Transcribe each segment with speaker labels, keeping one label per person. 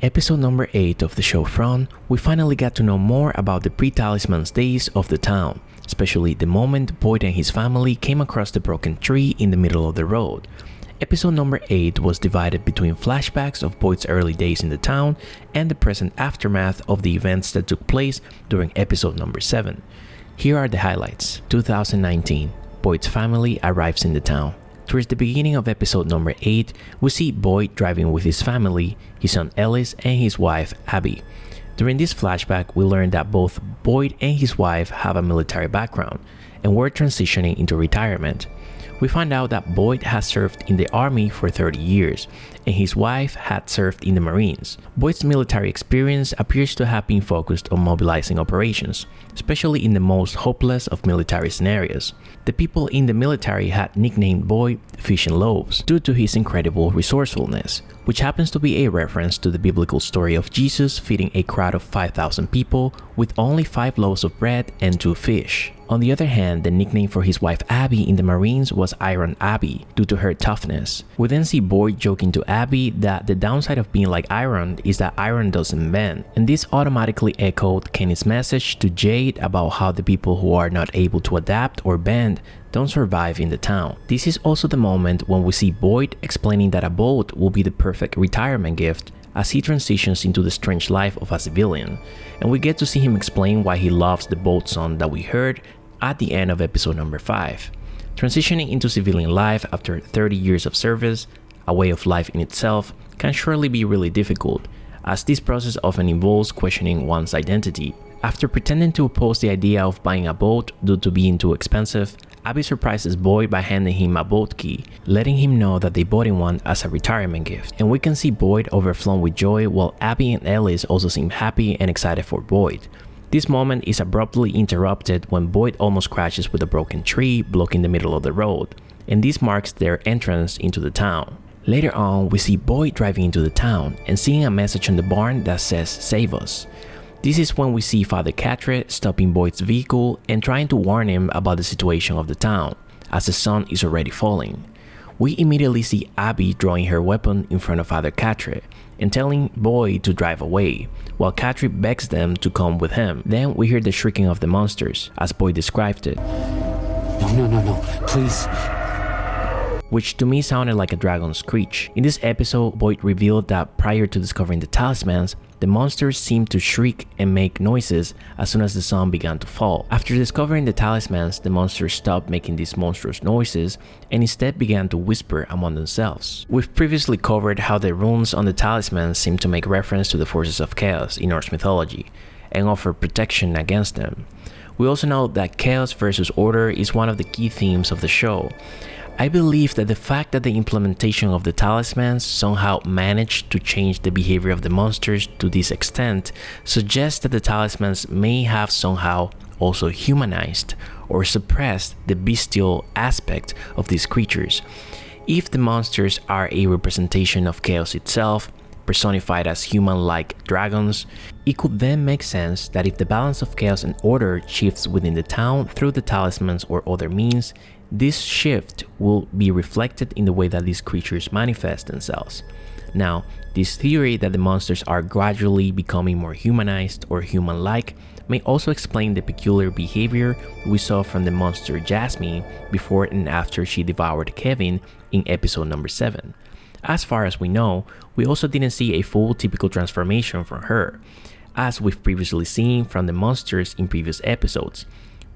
Speaker 1: episode number 8 of the show From, we finally got to know more about the pre-talisman's days of the town, especially the moment Boyd and his family came across the broken tree in the middle of the road. Episode number 8 was divided between flashbacks of Boyd's early days in the town and the present aftermath of the events that took place during episode number 7. Here are the highlights. 2019, Boyd's family arrives in the town. Towards the beginning of episode number 8, we see Boyd driving with his family, his son Ellis and his wife Abby. During this flashback, we learn that both Boyd and his wife have a military background and were transitioning into retirement. We find out that Boyd has served in the army for 30 years, and his wife had served in the Marines. Boyd's military experience appears to have been focused on mobilizing operations, especially in the most hopeless of military scenarios. The people in the military had nicknamed Boyd Fish and Loaves due to his incredible resourcefulness, which happens to be a reference to the biblical story of Jesus feeding a crowd of 5,000 people with only 5 loaves of bread and 2 fish. On the other hand, the nickname for his wife Abby in the Marines was Iron Abby due to her toughness. We then see Boyd joking to Abby that the downside of being like iron is that iron doesn't bend, and this automatically echoed Kenny's message to Jade about how the people who are not able to adapt or bend don't survive in the town. This is also the moment when we see Boyd explaining that a boat will be the perfect retirement gift as he transitions into the strange life of a civilian, and we get to see him explain why he loves the boat song that we heard at the end of episode number 5. Transitioning into civilian life after 30 years of service, a way of life in itself, can surely be really difficult, as this process often involves questioning one's identity. After pretending to oppose the idea of buying a boat due to being too expensive, Abby surprises Boyd by handing him a boat key, letting him know that they bought him one as a retirement gift. And we can see Boyd overflown with joy while Abby and Ellis also seem happy and excited for Boyd. This moment is abruptly interrupted when Boyd almost crashes with a broken tree blocking the middle of the road, and this marks their entrance into the town. Later on, we see Boyd driving into the town and seeing a message on the barn that says "Save us." This is when we see Father Catre stopping Boyd's vehicle and trying to warn him about the situation of the town, as the sun is already falling. We immediately see Abby drawing her weapon in front of Father Catre and telling Boyd to drive away, while Catre begs them to come with him. Then we hear the shrieking of the monsters, as Boyd described it.
Speaker 2: No, please.
Speaker 1: Which to me sounded like a dragon's screech. In this episode, Boyd revealed that prior to discovering the talismans, the monsters seemed to shriek and make noises as soon as the sun began to fall. After discovering the talismans, the monsters stopped making these monstrous noises and instead began to whisper among themselves. We've previously covered how the runes on the talismans seem to make reference to the forces of chaos in Norse mythology and offer protection against them. We also know that chaos versus order is one of the key themes of the show. I believe that the fact that the implementation of the talismans somehow managed to change the behavior of the monsters to this extent suggests that the talismans may have somehow also humanized or suppressed the bestial aspect of these creatures. If the monsters are a representation of chaos itself, personified as human-like dragons, it could then make sense that if the balance of chaos and order shifts within the town through the talismans or other means, this shift will be reflected in the way that these creatures manifest themselves. Now, this theory that the monsters are gradually becoming more humanized or human-like may also explain the peculiar behavior we saw from the monster Jasmine before and after she devoured Kevin in episode number 7. As far as we know, we also didn't see a full typical transformation from her, as we've previously seen from the monsters in previous episodes.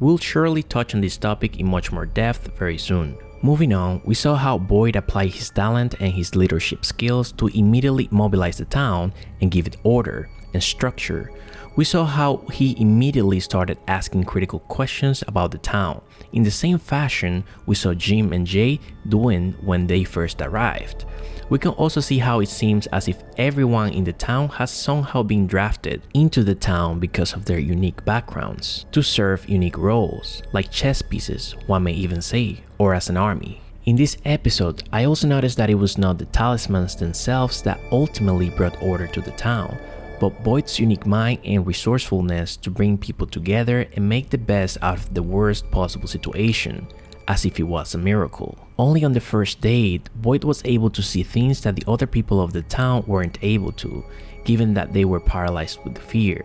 Speaker 1: We'll surely touch on this topic in much more depth very soon. Moving on, we saw how Boyd applied his talent and his leadership skills to immediately mobilize the town and give it order and structure. We saw how he immediately started asking critical questions about the town, in the same fashion we saw Jim and Jay doing when they first arrived. We can also see how it seems as if everyone in the town has somehow been drafted into the town because of their unique backgrounds, to serve unique roles, like chess pieces, one may even say, or as an army. In this episode, I also noticed that it was not the talismans themselves that ultimately brought order to the town, but Boyd's unique mind and resourcefulness to bring people together and make the best out of the worst possible situation, as if it was a miracle. Only on the first date, Boyd was able to see things that the other people of the town weren't able to, given that they were paralyzed with fear,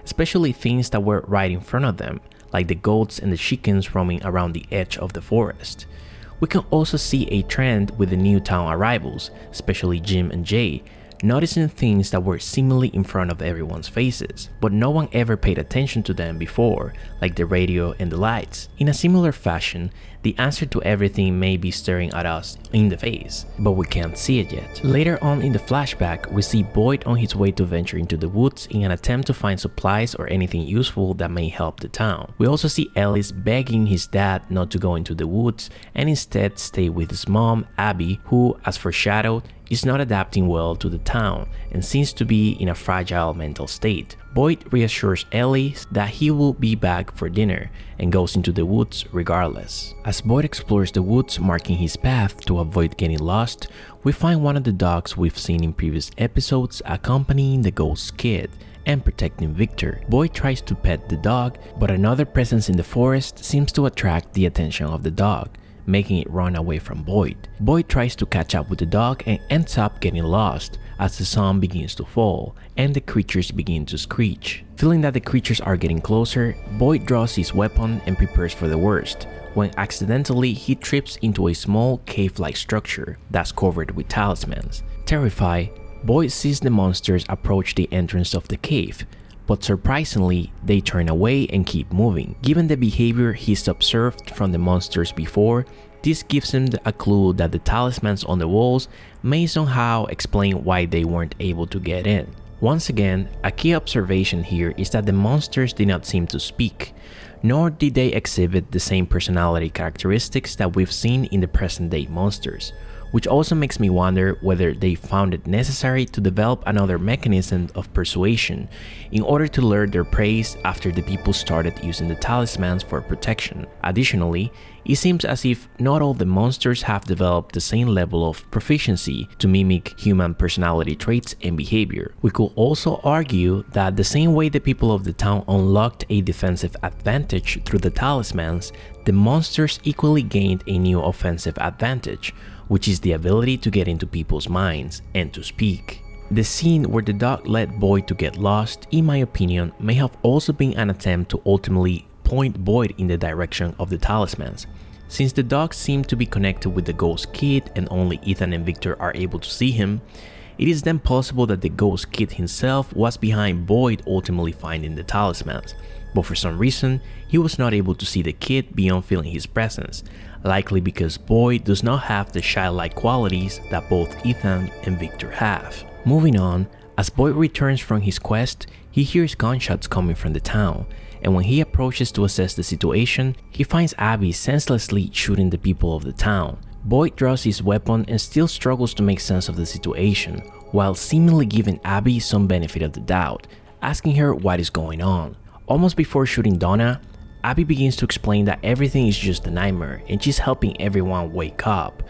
Speaker 1: especially things that were right in front of them, like the goats and the chickens roaming around the edge of the forest. We can also see a trend with the new town arrivals, especially Jim and Jay, noticing things that were seemingly in front of everyone's faces, but no one ever paid attention to them before, like the radio and the lights. In a similar fashion, the answer to everything may be staring at us in the face, but we can't see it yet. Later on in the flashback, we see Boyd on his way to venture into the woods in an attempt to find supplies or anything useful that may help the town. We also see Ellis begging his dad not to go into the woods and instead stay with his mom, Abby, who, as foreshadowed, is not adapting well to the town and seems to be in a fragile mental state. Boyd reassures Ellie that he will be back for dinner and goes into the woods regardless. As Boyd explores the woods, marking his path to avoid getting lost, we find one of the dogs we've seen in previous episodes accompanying the ghost kid and protecting Victor. Boyd tries to pet the dog, but another presence in the forest seems to attract the attention of the dog, making it run away from Boyd. Boyd tries to catch up with the dog and ends up getting lost as the sun begins to fall and the creatures begin to screech. Feeling that the creatures are getting closer, Boyd draws his weapon and prepares for the worst, when accidentally he trips into a small cave-like structure that's covered with talismans. Terrified, Boyd sees the monsters approach the entrance of the cave, but surprisingly, they turn away and keep moving. Given the behavior he's observed from the monsters before, this gives him a clue that the talismans on the walls may somehow explain why they weren't able to get in. Once again, a key observation here is that the monsters did not seem to speak, nor did they exhibit the same personality characteristics that we've seen in the present-day monsters, which also makes me wonder whether they found it necessary to develop another mechanism of persuasion in order to lure their prey after the people started using the talismans for protection. Additionally, it seems as if not all the monsters have developed the same level of proficiency to mimic human personality traits and behavior. We could also argue that the same way the people of the town unlocked a defensive advantage through the talismans, the monsters equally gained a new offensive advantage, which is the ability to get into people's minds and to speak. The scene where the dog led Boyd to get lost, in my opinion, may have also been an attempt to ultimately point Boyd in the direction of the talismans. Since the dog seemed to be connected with the ghost kid and only Ethan and Victor are able to see him, it is then possible that the ghost kid himself was behind Boyd ultimately finding the talismans, but for some reason, he was not able to see the kid beyond feeling his presence, likely because Boyd does not have the childlike qualities that both Ethan and Victor have. Moving on, as Boyd returns from his quest, he hears gunshots coming from the town, and when he approaches to assess the situation, he finds Abby senselessly shooting the people of the town. Boyd draws his weapon and still struggles to make sense of the situation, while seemingly giving Abby some benefit of the doubt, asking her what is going on. Almost before shooting Donna, Abby begins to explain that everything is just a nightmare and she's helping everyone wake up.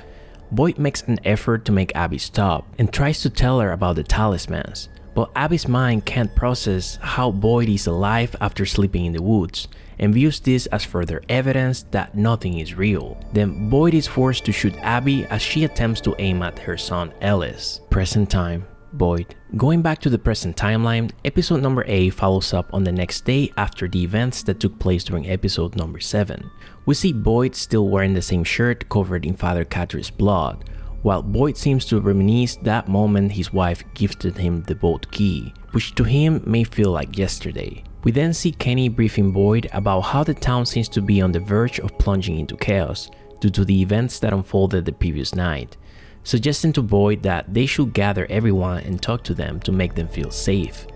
Speaker 1: Boyd makes an effort to make Abby stop and tries to tell her about the talismans, but Abby's mind can't process how Boyd is alive after sleeping in the woods and views this as further evidence that nothing is real. Then Boyd is forced to shoot Abby as she attempts to aim at her son Ellis. Present time. Boyd. Going back to the present timeline, episode number 8 follows up on the next day after the events that took place during episode number 7. We see Boyd still wearing the same shirt covered in Father Catherine's blood, while Boyd seems to reminisce that moment his wife gifted him the boat key, which to him may feel like yesterday. We then see Kenny briefing Boyd about how the town seems to be on the verge of plunging into chaos due to the events that unfolded the previous night, suggesting to Boyd that they should gather everyone and talk to them to make them feel safe.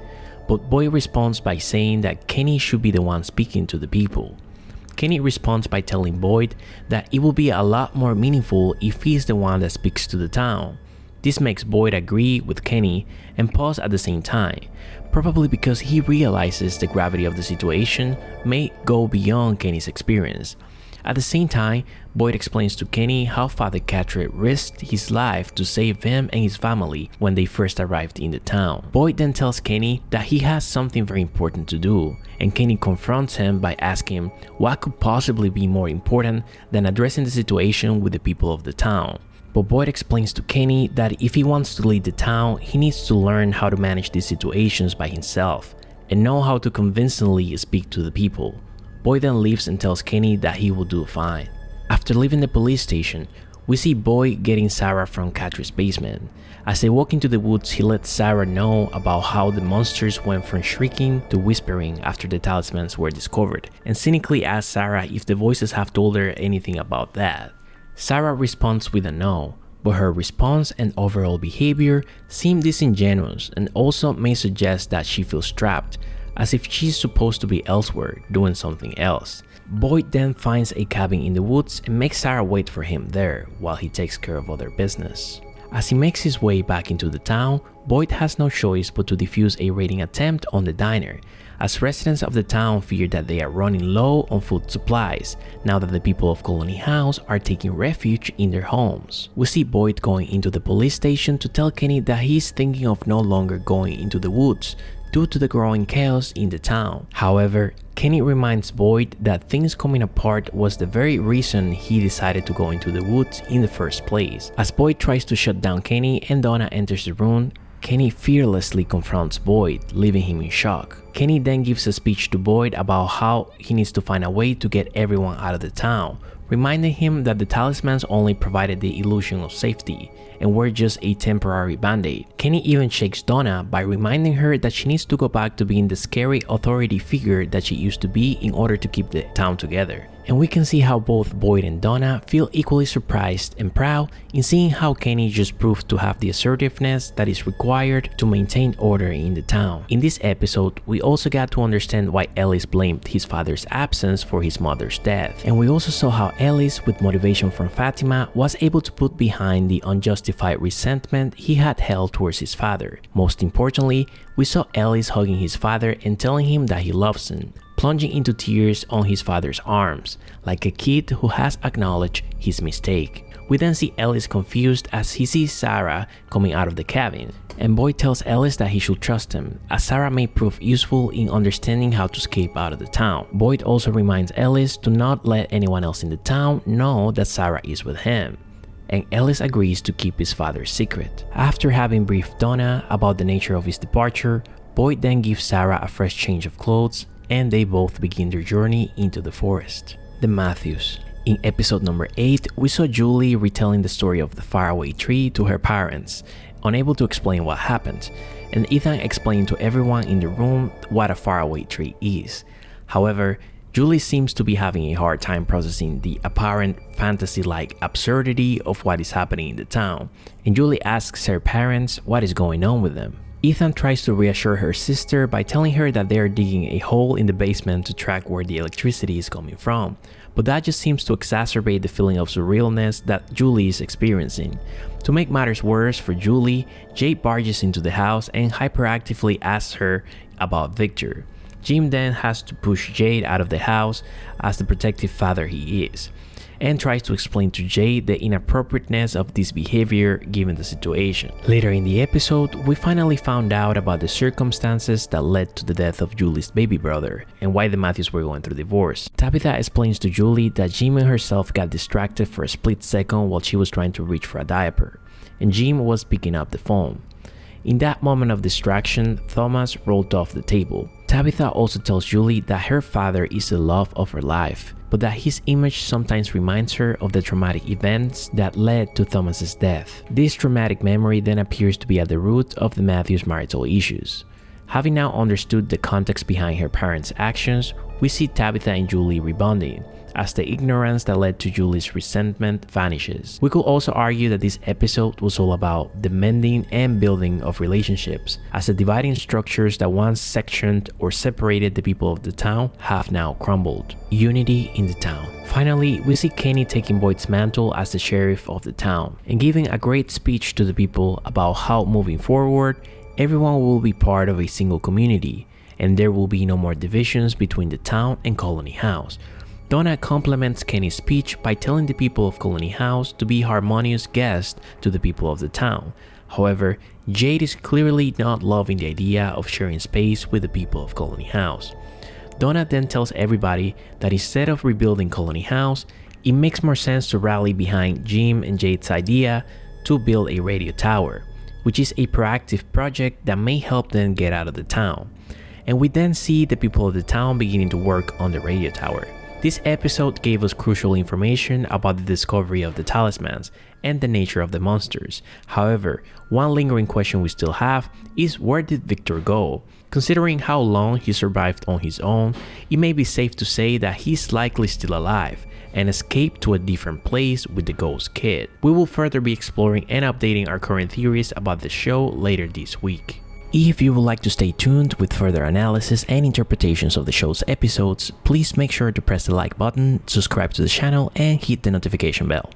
Speaker 1: But Boyd responds by saying that Kenny should be the one speaking to the people. Kenny responds by telling Boyd that it will be a lot more meaningful if he's the one that speaks to the town. This makes Boyd agree with Kenny and pause at the same time, probably because he realizes the gravity of the situation may go beyond Kenny's experience. At the same time, Boyd explains to Kenny how Father Carteret risked his life to save him and his family when they first arrived in the town. Boyd then tells Kenny that he has something very important to do, and Kenny confronts him by asking what could possibly be more important than addressing the situation with the people of the town. But Boyd explains to Kenny that if he wants to lead the town, he needs to learn how to manage these situations by himself and know how to convincingly speak to the people. Boyd then leaves and tells Kenny that he will do fine. After leaving the police station, we see Boyd getting Sarah from Carteret's basement. As they walk into the woods, he lets Sarah know about how the monsters went from shrieking to whispering after the talismans were discovered, and cynically asks Sarah if the voices have told her anything about that. Sarah responds with a no, but her response and overall behavior seem disingenuous and also may suggest that she feels trapped, as if she's supposed to be elsewhere doing something else. Boyd then finds a cabin in the woods and makes Sarah wait for him there while he takes care of other business. As he makes his way back into the town, Boyd has no choice but to defuse a raiding attempt on the diner, as residents of the town fear that they are running low on food supplies now that the people of Colony House are taking refuge in their homes. We see Boyd going into the police station to tell Kenny that he is thinking of no longer going into the woods due to the growing chaos in the town. However, Kenny reminds Boyd that things coming apart was the very reason he decided to go into the woods in the first place. As Boyd tries to shut down Kenny and Donna enters the room, Kenny fearlessly confronts Boyd, leaving him in shock. Kenny then gives a speech to Boyd about how he needs to find a way to get everyone out of the town, reminding him that the talismans only provided the illusion of safety and were just a temporary band-aid. Kenny even shakes Donna by reminding her that she needs to go back to being the scary authority figure that she used to be in order to keep the town together. And we can see how both Boyd and Donna feel equally surprised and proud in seeing how Kenny just proved to have the assertiveness that is required to maintain order in the town. In this episode, we also got to understand why Ellis blamed his father's absence for his mother's death. And we also saw how Ellis, with motivation from Fatima, was able to put behind the unjustified resentment he had held towards his father. Most importantly, we saw Ellis hugging his father and telling him that he loves him, plunging into tears on his father's arms, like a kid who has acknowledged his mistake. We then see Ellis confused as he sees Sarah coming out of the cabin, and Boyd tells Ellis that he should trust him, as Sarah may prove useful in understanding how to escape out of the town. Boyd also reminds Ellis to not let anyone else in the town know that Sarah is with him, and Ellis agrees to keep his father's secret. After having briefed Donna about the nature of his departure, Boyd then gives Sarah a fresh change of clothes, and they both begin their journey into the forest. The Matthews. In episode number 8, we saw Julie retelling the story of the faraway tree to her parents, unable to explain what happened, and Ethan explained to everyone in the room what a faraway tree is. However, Julie seems to be having a hard time processing the apparent fantasy-like absurdity of what is happening in the town, and Julie asks her parents what is going on with them. Ethan tries to reassure her sister by telling her that they are digging a hole in the basement to track where the electricity is coming from, but that just seems to exacerbate the feeling of surrealness that Julie is experiencing. To make matters worse for Julie, Jade barges into the house and hyperactively asks her about Victor. Jim then has to push Jade out of the house as the protective father he is, and tries to explain to Jade the inappropriateness of this behavior given the situation. Later in the episode, we finally found out about the circumstances that led to the death of Julie's baby brother and why the Matthews were going through divorce. Tabitha explains to Julie that Jim and herself got distracted for a split second while she was trying to reach for a diaper, and Jim was picking up the phone. In that moment of distraction, Thomas rolled off the table. Tabitha also tells Julie that her father is the love of her life, but that his image sometimes reminds her of the traumatic events that led to Thomas's death. This traumatic memory then appears to be at the root of the Matthews' marital issues. Having now understood the context behind her parents' actions, we see Tabitha and Julie rebonding, as the ignorance that led to Julie's resentment vanishes. We could also argue that this episode was all about the mending and building of relationships, as the dividing structures that once sectioned or separated the people of the town have now crumbled. Unity in the town. Finally, we see Kenny taking Boyd's mantle as the sheriff of the town and giving a great speech to the people about how moving forward, everyone will be part of a single community, and there will be no more divisions between the town and Colony House. Donna compliments Kenny's speech by telling the people of Colony House to be harmonious guests to the people of the town. However, Jade is clearly not loving the idea of sharing space with the people of Colony House. Donna then tells everybody that instead of rebuilding Colony House, it makes more sense to rally behind Jim and Jade's idea to build a radio tower, which is a proactive project that may help them get out of the town. And we then see the people of the town beginning to work on the radio tower. This episode gave us crucial information about the discovery of the talismans and the nature of the monsters. However, one lingering question we still have is, where did Victor go? Considering how long he survived on his own, it may be safe to say that he's likely still alive and escaped to a different place with the Ghost Kid. We will further be exploring and updating our current theories about the show later this week. If you would like to stay tuned with further analysis and interpretations of the show's episodes, please make sure to press the like button, subscribe to the channel, and hit the notification bell.